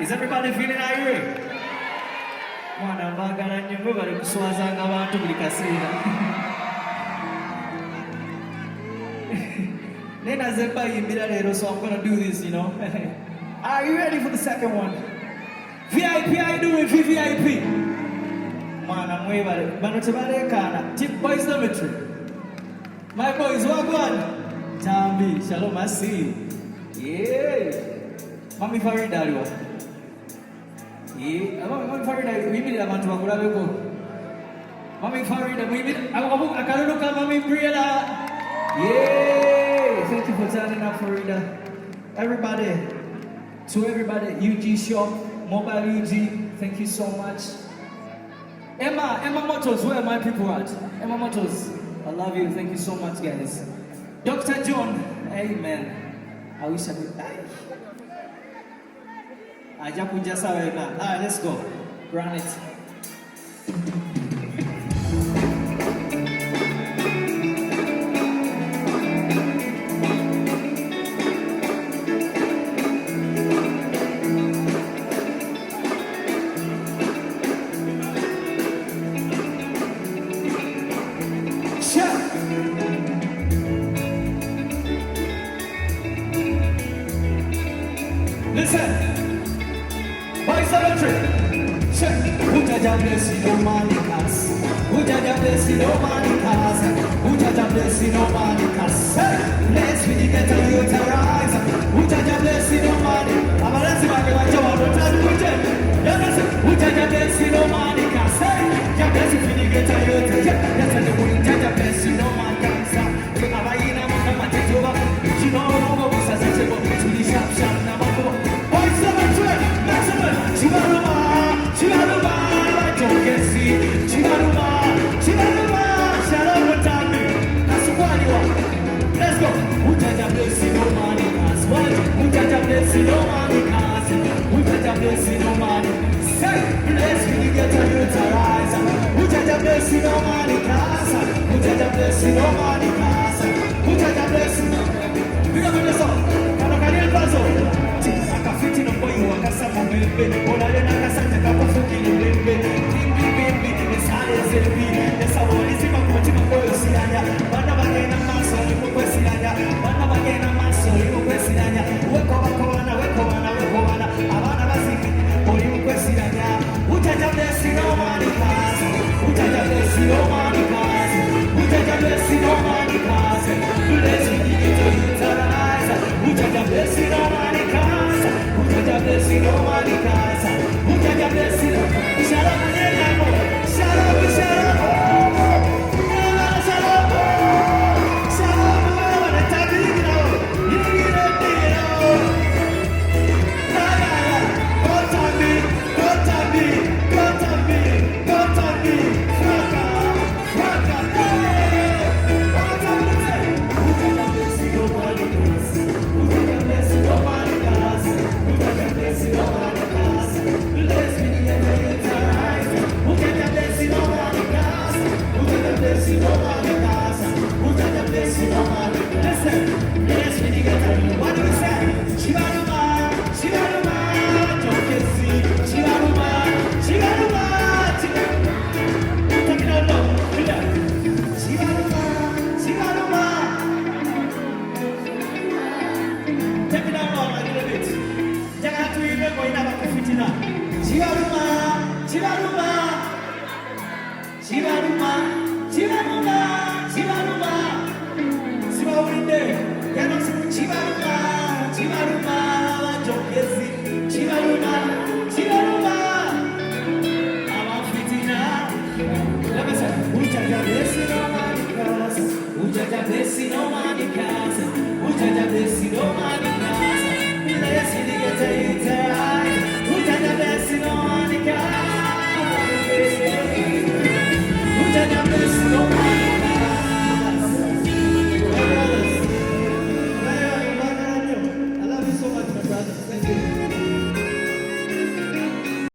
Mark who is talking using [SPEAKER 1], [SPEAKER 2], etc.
[SPEAKER 1] Is everybody feeling irate? Mwana mbagala nnyo bali kuswazanga abantu buli kaseera. Nena zemba yimbira leero, so I'm gonna do this, you know. Are you ready for the second one? VIP, I do it, VVIP. Mwana mwebale, bano tebalekana. Tip Boys Dormitory. My boys, wagwan. Tambi, shalom, I see you. Yeah. Mami Farida aliwa. Yeah, Mami Farida, we meet abantu bakulabeko. Mami Farida, we meet akaruka Mami Briella. Yeah, thank you for turning up, Farida. Everybody, to everybody, UG Shop, Mobile UG, thank you so much. Emma Motors, where are my people at? Emma Motors, I love you, thank you so much, guys. Dr. John, amen. I wish I could die. Let's go. Run it. Listen. Boys Dormitory. Check. Ujaja bless you, no money cast. Ujaja bless you, no money cast. Ujaja bless you, no money cast. Let's really get a youth arise. Ujaja bless you, no money. Ujaja blessing, no money cars. What? Ujaja blessing, no money cars. Ujaja blessing, no money. Say, bless me to get a youth arise. Ujaja blessing, no money cars. Ujaja blessing, no money cars. Ujaja blessing. Pick up the song. Kanokani Pazo. Akafiti no boy wakasa mumbe. Olale na kasanja kapafuki ni mlembe. Bimbi esale selbi. Esa wali sima kuchima koyo silanya. Bana bagena maso imo kwesilanya. Bana bagena maso imo kwesilanya. Weko wana. Abana basiki imo kwesilanya. Ujaja blessing no money cars. Ujaja blessing no money cars. Ujaja blessing no money cars. Bless me to get a rise. Ujaja blessing no money cars. Ujaja blessing no money cars. Ujaja blessing. Shalom, shalom, shalom. Chivaruma,